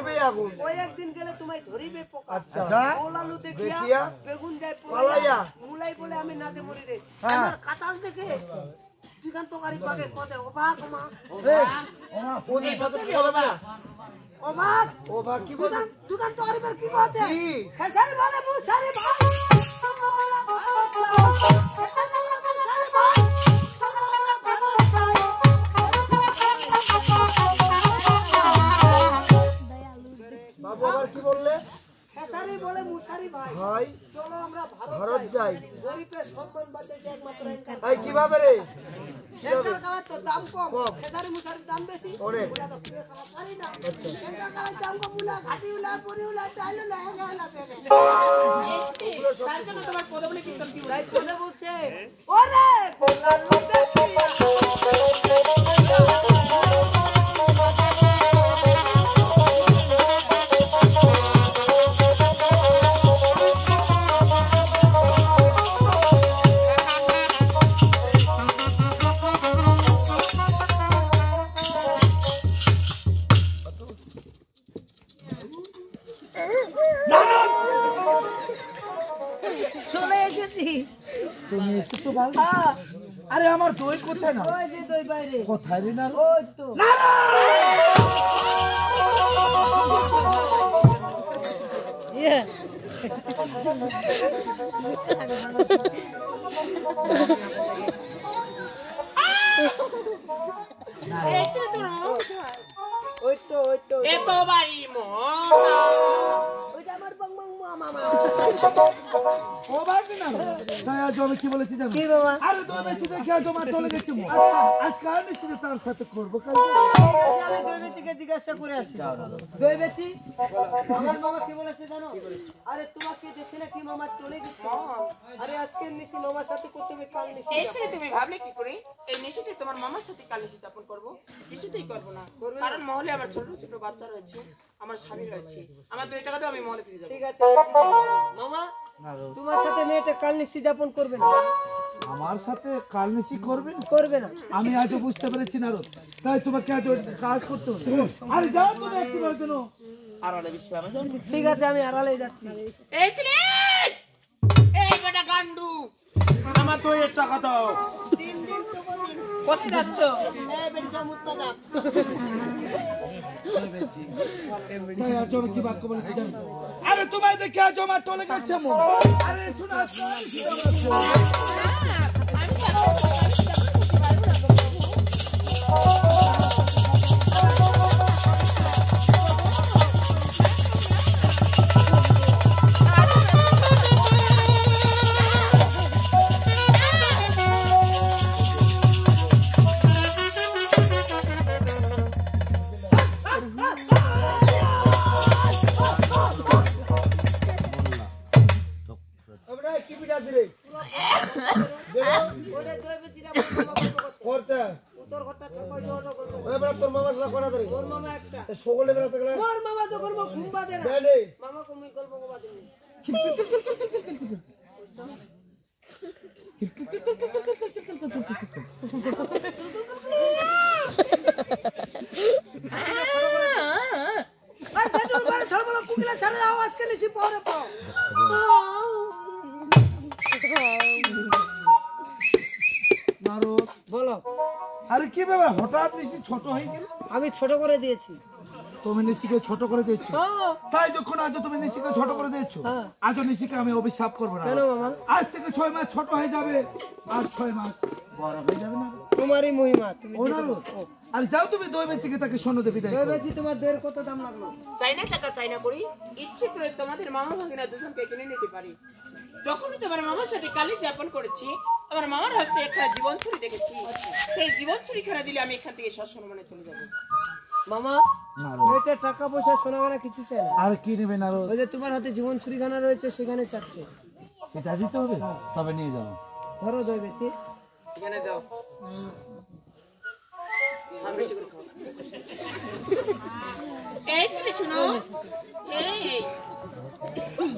ধরবে আগুন ওই একদিন গেলে তোমায় ধরিবে পোকা আচ্ছা ওলালু দেখিয়া বেগুন যায় পলাইয়া মুলাই বলে আমি নাতে মরি রে আমার কাঁঠাল দেখে দুগান তরকারি পাকে কতে অবাক মা ওদের সাথে বলবে অবাক অবাক কি বল দুগান তরকারি পার কি কথা খেসারি বলে মুসারি ভাই বাবু আবার কি বললে খেসারি বলে মুসারি ভাই ভাই চলো আমরা ভারত যাই গরিবের সম্মান বাঁচাইতে একমাত্র ভাই কিভাবে রে এটার কালার তো দাম কম খেসারি মুসারির দাম বেশি অনেক ওটা তো কিনে খাওয়া পারি না এটার কালার দাম কম উলা ঘাটি উলা পুরি উলা চাল উলা হেলা পেলে তার জন্য তোমার পদবলি কীর্তন কি তাই কোনে বলছে ওরে গোলা লোকে চলে এসেছি তুমি এসেছো ভালো আরে আমার দই কোথায় না ওই যে দই বাইরে কোথায় রে না ওই তো ইয়ে ওই তো এত বাড়ি মো ওই আমার বং বং মামা ও ভাই না তাই আজ আমি কি বলেছি জানো কি বাবা আরে দই বেচি দেখে আজ আমার চলে গেছে মো আজকে আর নিশ্চিত তার সাথে করব কাল আমি দই বেচিকে জিজ্ঞাসা করে আসি দই বেচি আমার মামা কি বলেছে জানো আরে তোমাকে দেখে না কি মামা চলে গেছে আরে আজকে নিশি মামার সাথে করতে হবে কাল নিশি এই ছেলে তুমি ভাবলে কি করে এই নিশিতে তোমার মামার সাথে কাল নিশি যাপন করব কিছুতেই করব না কারণ মহলে আমার ছোট ছোট বাচ্চা রয়েছে আমার স্বামী রয়েছে আমার 2 টাকা দাও আমি মহলে ফিরে যাব ঠিক আছে মামা তোমার সাথে মেয়েটা কাল নিশি যাপন করবে না আমার সাথে কাল নিশি করবে না আমি আজও বুঝতে পেরেছি না তাই তোমাকে আজ কাজ করতে হবে আরে যাও তুমি একটু জন্য আড়ালে বিশ্রামে যাও ঠিক আছে আমি আড়ালে যাচ্ছি এই ছেলে এই বেটা গান্ডু আমার 2 টাকা দাও 3 দিন তো দিন কোথায় যাচ্ছ এই বেরিসা মুত্তাদা তাই আজ আমি কি বাক্য বলেছি জানো আরে তোমায় দেখে আজ আমার চলে গেছে মো আরে শোনা কি বিটা দিলে ওরে দই বেচিরা মামা খরচা তোর ঘরটা থাকো জোর করবে ওরে বড় তোর মামার সাথে করা ধরে তোর মামা একটা সকলে বেলা থাকলে মোর মামা তো করব ঘুমবা দে না দে মামা কমি করব বাবা দে আর জোর করে ছাড় বলো কুকিলা ছাড়ে দাও আজকে নিছি পরে পাও নারো বলো আরে কি ব্যাপার হঠাৎ নিশি ছোট হয়ে গেল আমি ছোট করে দিয়েছি তুমি নিশিকে ছোট করে দিয়েছো তাই যখন আজ তুমি নিশিকে ছোট করে দিয়েছো আজ নিশিকে আমি অভিশাপ করব না কেন মামা আজ থেকে 6 মাস ছোট হয়ে যাবে আর 6 মাস বড় হয়ে যাবে না তোমারই মহিমা তুমি আর যাও তুমি দই বেচিকে তাকে সোনা দেবি দেয় দই বেচি তোমার দের কত দাম লাগলো চাইনা টাকা চাইনা করি ইচ্ছে করে তোমাদের মামা ভাগিনা দুজনকে কিনে নিতে পারি যখনই তোমার মামার সাথে কালি যাপন করেছি আমার মামার হস্তে একটা জীবন ছুরি দেখেছি সেই জীবন ছুরি খেলা দিলে আমি এখান থেকে সসম্মানে চলে যাব মামা মেয়েটা টাকা পয়সা সোনা গয়না কিছু চাই না আর কি নেবে না ওই যে তোমার হাতে জীবন ছুরিখানা রয়েছে সেখানে চাচ্ছে সেটা দিতে হবে তবে নিয়ে যাও ধরো দই বেচি এখানে দাও আমি বেশি করে খাও এই ছেলে শুনো এই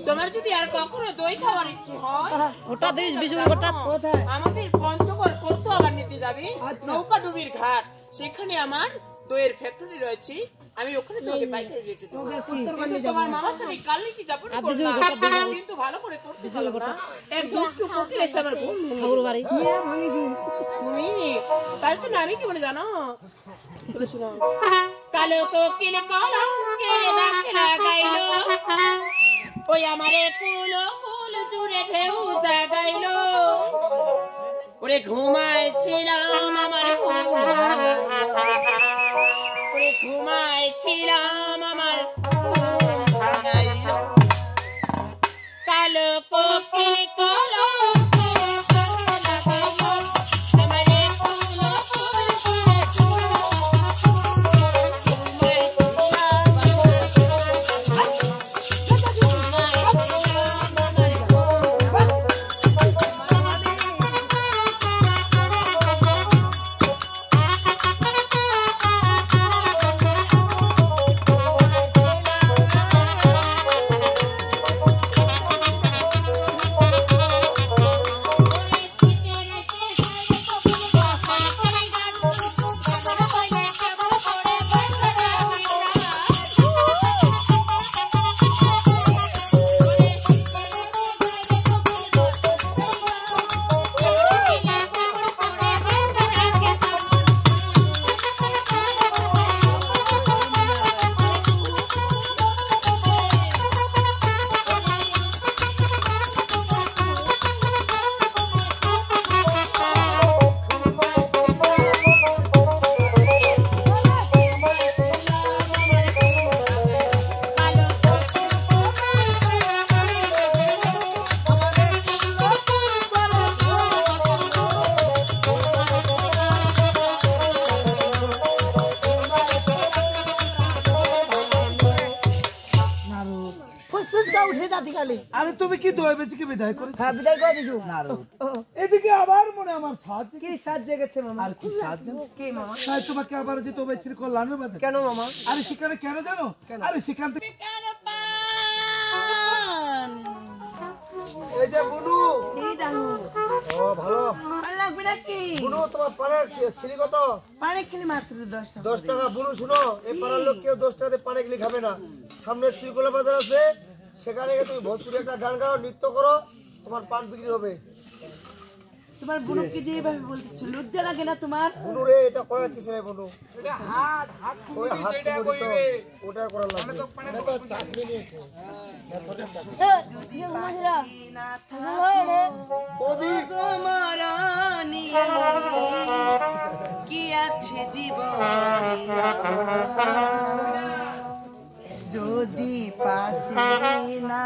তোমার যদি আর কখনো দই খাওয়ার ইচ্ছে হয় ওটা দিস বিজুল ওটা কোথায় আমাদের পঞ্চগড় করতো আবার নিতে যাবে নৌকা ডুবির ঘাট সেখানে আমার দইয়ের ফ্যাক্টরি রয়েছে, আমি ওখানে তোমাকে পাইকারি রেটে দেবো। কিন্তু তোমার মামার সাথে কালকে যাপন করলাম, কিন্তু ভালো করে করতে পারলাম না। এক দুষ্টু ফকির এসে আমার ঘুম ভেঙে দিল। তুমি তার জন্য আমি কি বলে জানো? বলে শোনো। কালো কোকিল কলঙ্কের দাগ লাগাইলো, ওই আমারে কুল কুল জুড়ে ঢেউ জাগাইলো। ওরে ঘুমাইছিলাম আমার ওরে ঘুমাইছিলাম আমার ভাঙাইলো। কালো কোকিল কলঙ্কের দাগ লাগাইলো, আমারে কুল কুল জুড়ে আরে তুমি কি দই বেচে কি বিদায় করে? হ্যাঁ বিদায় করে দিছো। এদিকে আবার মনে আমার সাজ কি সাজ জেগেছে মামা? আর কি সাজ জানো? কি মামা? তাই তোমাকে আবার যে তবে ছিল কল্যাণের বাজার। কেন মামা? আরে সেখানে কেন জানো? আরে সেখান থেকে এই যে বুনু এই ডানু ও ভালো ভালো লাগবে নাকি? বুনু তোমার পাড়ার খিলি কত? পানি খেলে মাত্র 10 টাকা। 10 টাকা। বুনু শুনো, এই পাড়ার লোক কেউ 10 টাকাতে পানি গিলি খাবে না। সামনে শ্রীকোলা বাজার আছে, সেখানে গিয়ে তুমি ভোজপুরি একটা গান গাও, নৃত্য করো, তোমার পান বিক্রি হবে। তোমার বুনু কি দিয়ে ভাবে বলতেছ? লজ্জা লাগে না তোমার? বুনু রে, এটা করার কিছু নাই বুনু। এটা হাত ওই হাত যেটা কইবে ওটা করা লাগবে। এটা তো চাকরি নিয়েছে। মরণী কি আছে জীবনে যদি পাশে না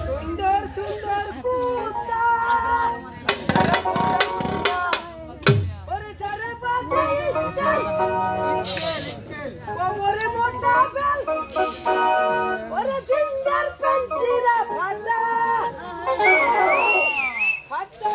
সুন্দর সুন্দর পুষ্টা ওরে যারে বাতিস্টা ওরে মোটা বেল ওরে জিঞ্জার পেন্সিরা ফাটা ফাটা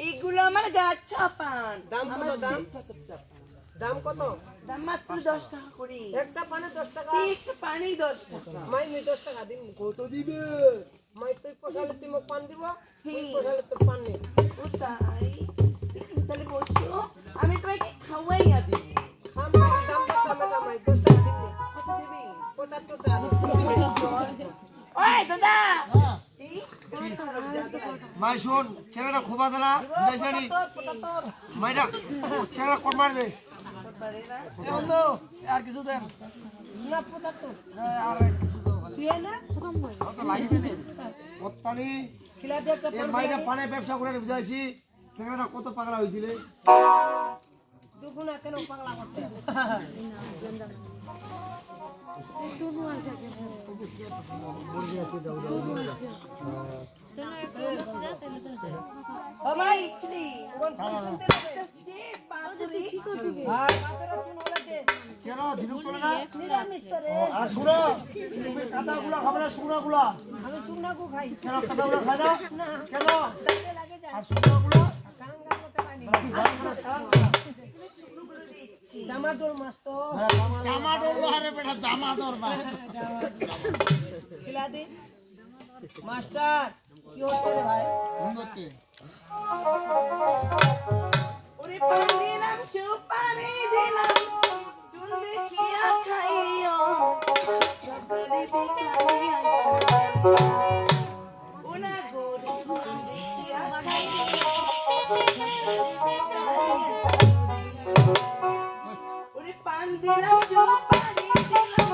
এইগুলো আমার গাছা পান। দাম কত দাম? দাম কত? দাম মাত্র 10 টাকা করে। একটা পানে 10 টাকা। একটা পানি 10 টাকা। মাই 10 টাকা দিন। কত দিবে? মাই তুই পোষালে তুই মোক পান দিব, তুই পোষালে তোর পান নেই। ও তাই? তাহলে বসো, আমি তোমাকে খাওয়াইয়া দিব। খামা দাম কত মেটা মাই 10 টাকা দিন। কত দিবি? 75 টাকা দিবি। ওই দাদা, মাই শোন ছেলেটা খোবা দিলা বুঝাইছানি মাইরা ছেলেটা কোট মার দে বন্ধু আর কিছু দেন না 75 আর কিছু দাও তুই না কত লাগবে নে কত্তানি খিলা দে একটা এই মাইরা পানে ব্যবসা করে বুঝাইছি ছেলেটা কত পাগলা হইছিলে দুগুনা কেন পাগলা করতে ভাই ইচলি কোন শুনতে লাগে পাতুরি আর পাতরা চুন হলে দে কেন ঝিনুক চলে না নিরামিষ তো রে আর শুনো তুমি কাঁচাগুলা খাবে না শুকনাগুলা আমি শুকনা কো খাই কেন কাঁচাগুলা খাই না না কেন দাঁতে লাগে যায় আর শুকনাগুলা কাঙ্গা করতে পাইনি দামাদর মাছ তো দামাদর আরে বেটা দামাদর বা খিলা দে মাস্টার কি হচ্ছে রে ভাই বন্ধুতে ওরে পানি দিলাম সুপারি দিলাম চুল দেখিয়া খাইও সকালে বিকালে আসো ওনা গরু দেখিয়া খাইও ওরে পান দিলাম সুপারি দিলাম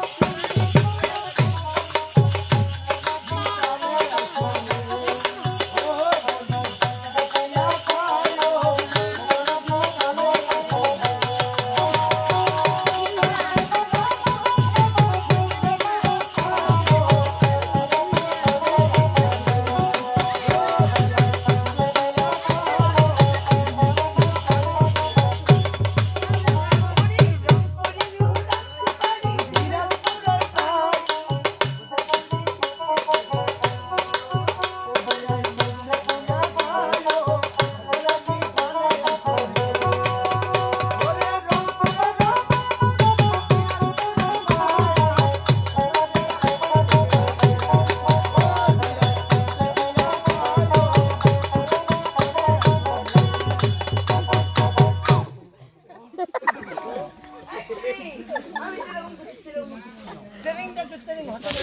ট্রেনিংটা তো ট্রেনিং হতো না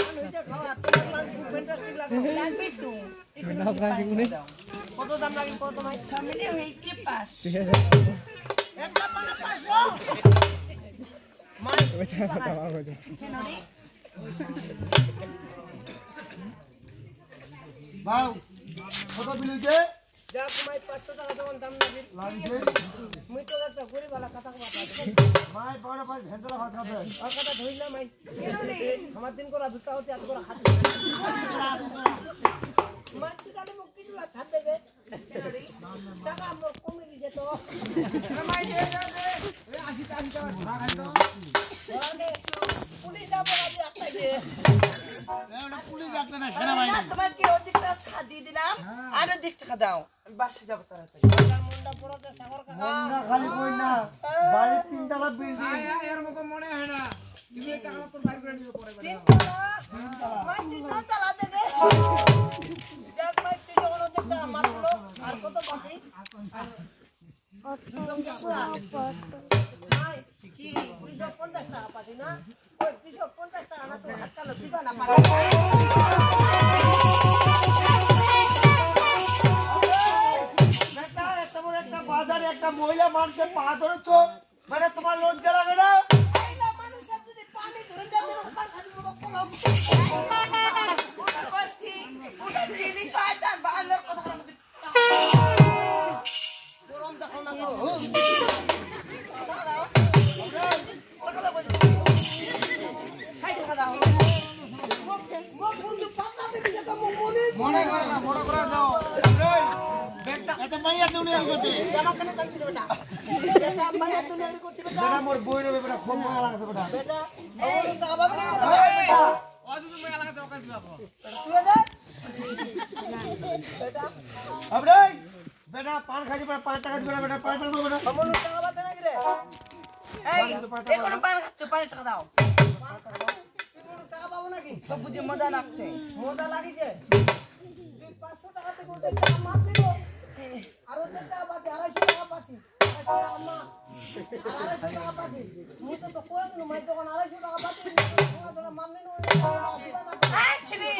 আমি যা খাওয়া তো খুব ফ্যান্টাস্টিক লাগবে তো কত দাম লাগে কত ভাই সামনে হইছে 5 একটা পানা 500 মাই কেন রে বাউ কত বিল হইছে যা কমাই 500 টাকা তখন দাম না দিন লাগিছে মুই তো একটা গরিবালা কথা কথা মাই পাওয়া পাঁচ ভেন্ডলা ভাত খাবে আর কথা ধইলা মাই আমার দিন করা দুটা হতে আজ করা খাতে মাই তুই কালে মুখ কিছু লা ছাড় দেবে টাকা আমার কমে দিছে তো মাই দে দে 80 টাকা ভাড়া খাই তো পুলিশ অপরাধী একটাই যে ওটা পুলিশ ডাক্তার না সেনাবাহিনী। তোমার কি ওদিকটা ছাড় দিয়ে দিলাম আর ওদিক টাকা দাও আমি বাসে যাবো তাড়াতাড়ি মুন্ডা পড়াতে সাগর কাকা না খালি কই না বাড়ির তিনতলা বিল্ডিং এর মতো মনে হয় না। তুমি এই টাকা তোর বাইর করে নিয়ে পরে তিনতলা মাটি না চালাতে দে যাক ভাই তুই যখন ওদিকটা মারলো আর কত বাঁচি কি 250 টাকা পাচ্ছি না 250 টাকা না তুই হাতকালো দিবা না একটা বাজারে একটা মহিলা মানুষের পা ধরেছ মানে তোমার লজ্জা লাগে না? মানুষের যদি পানি ধরে দেয় বলছি ওটা চিনি শয়তান বাংলার কথা গরম দেখো না তো মনে করে না মনে করে দাও এত মাইয়া দুনিয়া করতে বেটা মোর বই নেবে বেটা খুব ভালো লাগছে বেটা অযুত মাইয়া লাগাতে ওকাজ বাবা। আবরে বেটা পান খাইছে বেটা 5 টাকা দিবে বেটা 5 টাকা বেটা মজা লাগছে মজা লাগিছে 500 টাকা থেকে ওদের মাপ দিব আর ওদের টাকা বাকি 250 টাকা পাচ্ছি 250 টাকা পাচ্ছি মুই তো কই দিন মাই তখন 250 টাকা পাচ্ছি তোরা মাপ নিন অ্যাকচুয়ালি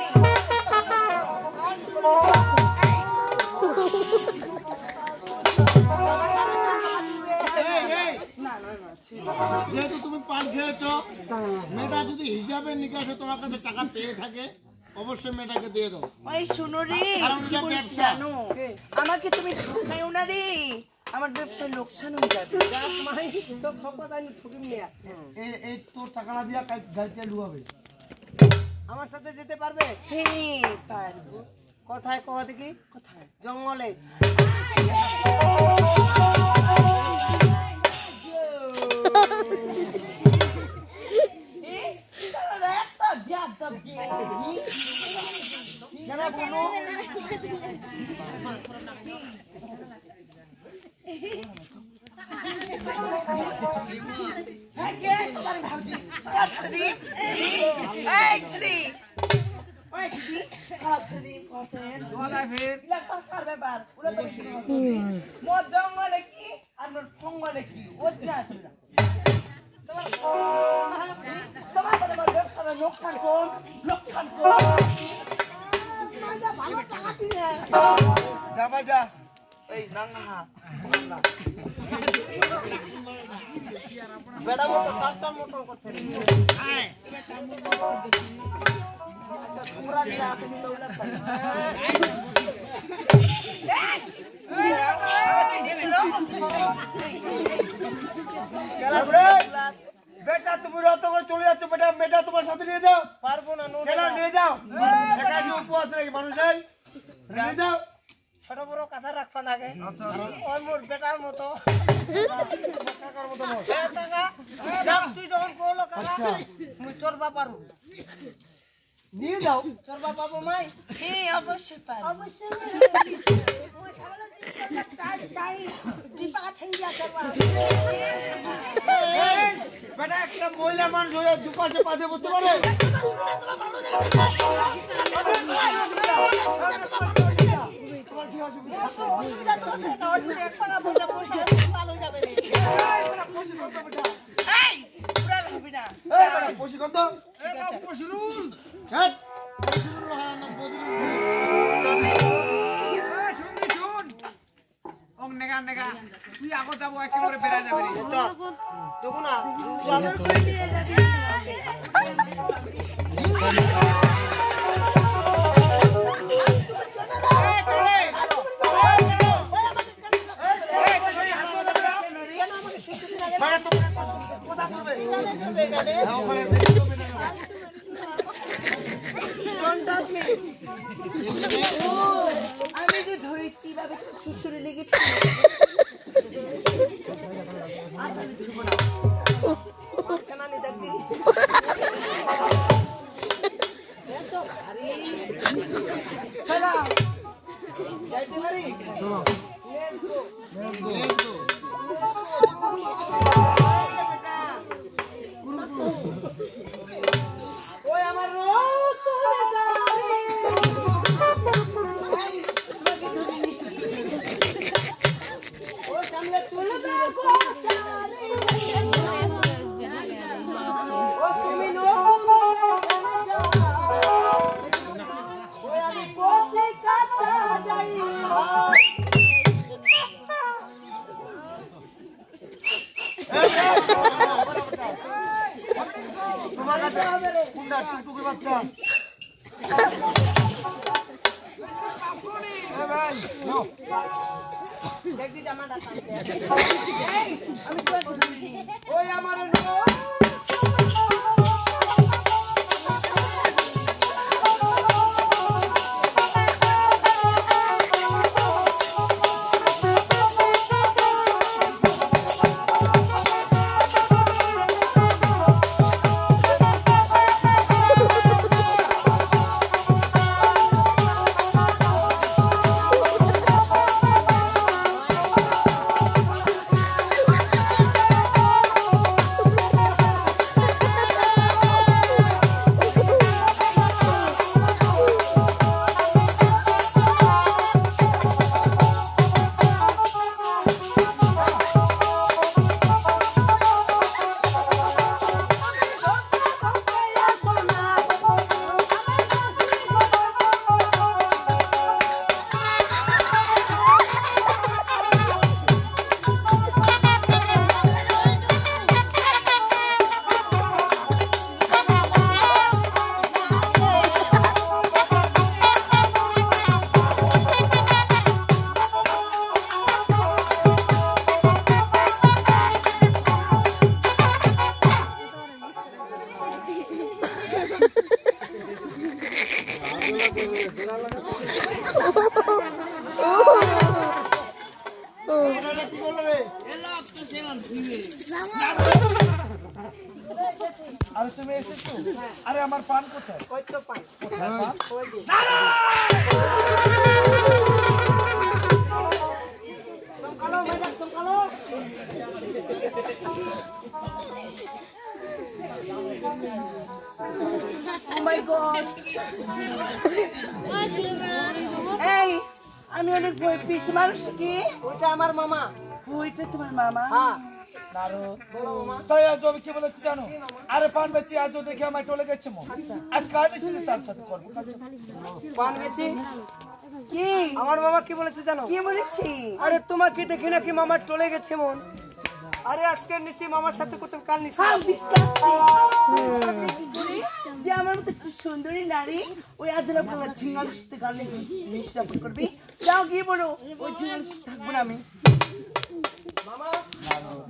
যেহেতু তুমি পান খেয়েছো, মেয়েটা যদি হিসাবে নিকাশে তোমার কাছে টাকা পেয়ে থাকে অবশ্যই মেয়েটাকে দিয়ে দাও। ওই শুনো রে কি বলছি জানো আমাকে তুমি ঠকাইও না রে আমার ব্যবসায় লোকসান হয়ে যাবে মাই তো ঠকাতা আমি ঠকিম না এই তোর টাকাটা দিয়া গাড়িতে লুয়াবে আমার সাথে যেতে পারবে হ্যাঁ পারবো কোথায় কোথা থেকে কোথায় জঙ্গলে বেড়া মতো সাতটার মতো করতে তোমরা যা আছে তোমরা বেটা তুমি রত করে চলে যাচ্ছ বেটা মেয়েটা তোমার সাথে নিয়ে যাও পারবো না নিয়ে যাও একা কি উপবাস নাকি মানুষের নিয়ে যাও ছোট বড় কথা রাখবা না ওই মোর বেটার মতো কাকার মতো নয়। তুই যখন করলো কাকা মুই চরবা পারু নিয়ে যাও চরবা পাবো মাই অবশ্যই পারবো অবশ্যই বেটা একটা মহিলা মানুষ হয়ে দুপাশে পাতে বসতে পারে তোমার কি অসুবিধা প্রশিক্ষণ তো পশুরুল হ্যাট পশুরুল হয় না বদরুল শুন অং নেগা নেগা তুই আগত যাব একেবারে বেরা যাবে রে দেখো না চাদর করে নিয়ে যাবি আমি যে ধরেছি ভাবে শ্বশুরে লেগে তোমার কাছে কোনটা টুকটুকে বাচ্চা ভাই দেখি জামাটা টানতে আমি তো ওই আমার আরে তুমি এসেছো আরে আমার পান কোথায় ওই তো পাই ওই যে চমকালো ম্যাডাম চমকালো ও মাই গড এই আমি অনেক ভয় পেয়েছি মানুষ কি ওটা আমার মামা ওইটা তোমার মামা হ্যাঁ তাই আজ আমি কি বলেছি জানো আরে পান বেচি আজ দেখে আমার টলে গেছে মন আজ কার নিশ্চিত তার সাথে করবো পান বেচি কি আমার বাবা কি বলেছে জানো কি বলেছি আরে তোমাকে দেখে নাকি মামা টলে গেছে মন আরে আজকে নিশি মামার সাথে কত কাল নিশি যে আমার মতো একটু সুন্দরী নারী ওই আজরা পালা ঝিঙ্গার সাথে গালে মিষ্টি করবি যাও গিয়ে বলো ওই ঝিঙ্গার থাকবো না আমি মামা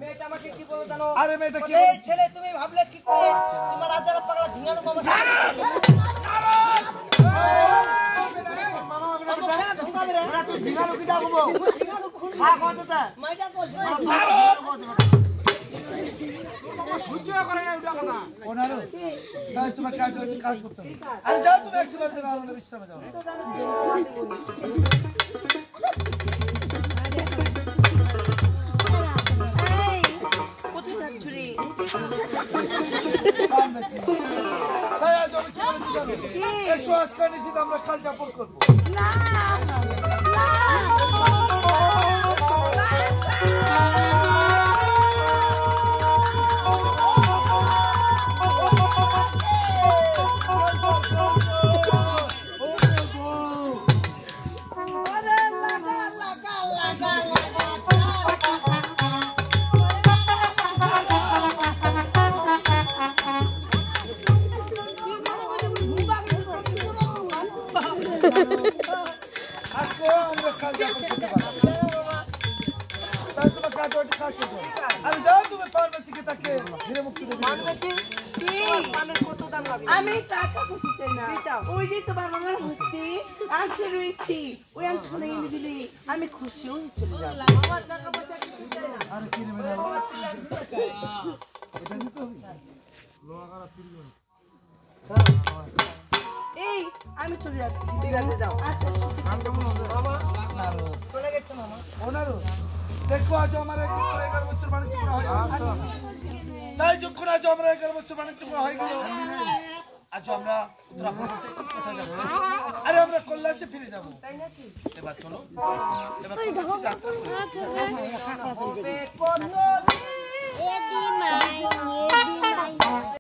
মেয়েটা আমাকে কি বলে জানো আরে মেয়েটা কি এই ছেলে তুমি ভাবলে কি করে তোমার আজরা পাগলা ঝিঙ্গানো মামা ঝিঙানো কি ডাকবো হ্যাঁ কথা মাইটা কল সহ্য করে না ওটা কথা ওনারও তাই তোমার কাজ করতে হবে আরে যাও তুমি একটু বাড়িতে আমরা বিশ্রামে যাও কোথায় থাকছুরি পান বেচি তাই আজ আমি কি বলেছি জানো এসো আজকে নিশ্চিত আমরা কাল যাপন করবো না আজকে আমরা কাল যাপন করতে পারবো তাই তোমার কাজ করতে আরে যাও তুমি পান বেচিকে তাকে ধীরে মুক্তি দেবে আমি টাকা খুশি চাই না ওই যে তোমার মামার হস্তি আংটি রয়েছি ওই আংটি এনে দিলি আমি খুশি হয়ে চলে যাবো আমার টাকা পয়সা কিছু চাই না আরে কি রে ম্যাডাম এটা দিতে হবে এই আমি চলে যাচ্ছি ঠিক আছে যাও আচ্ছা মামা চলে গেছে মামা ওনারও দেখো আজ আমার 11 বছর বাণিজ্য করা হয় তাই যখন আজ আমরা 11 বছর বাণিজ্য করা হয়ে গেল আজ আমরা উত্তরাখণ্ড থেকে কোথায় যাবো আরে আমরা কল্যাণে ফিরে যাবো তাই নাকি এবার চলো এবার যাত্রা করি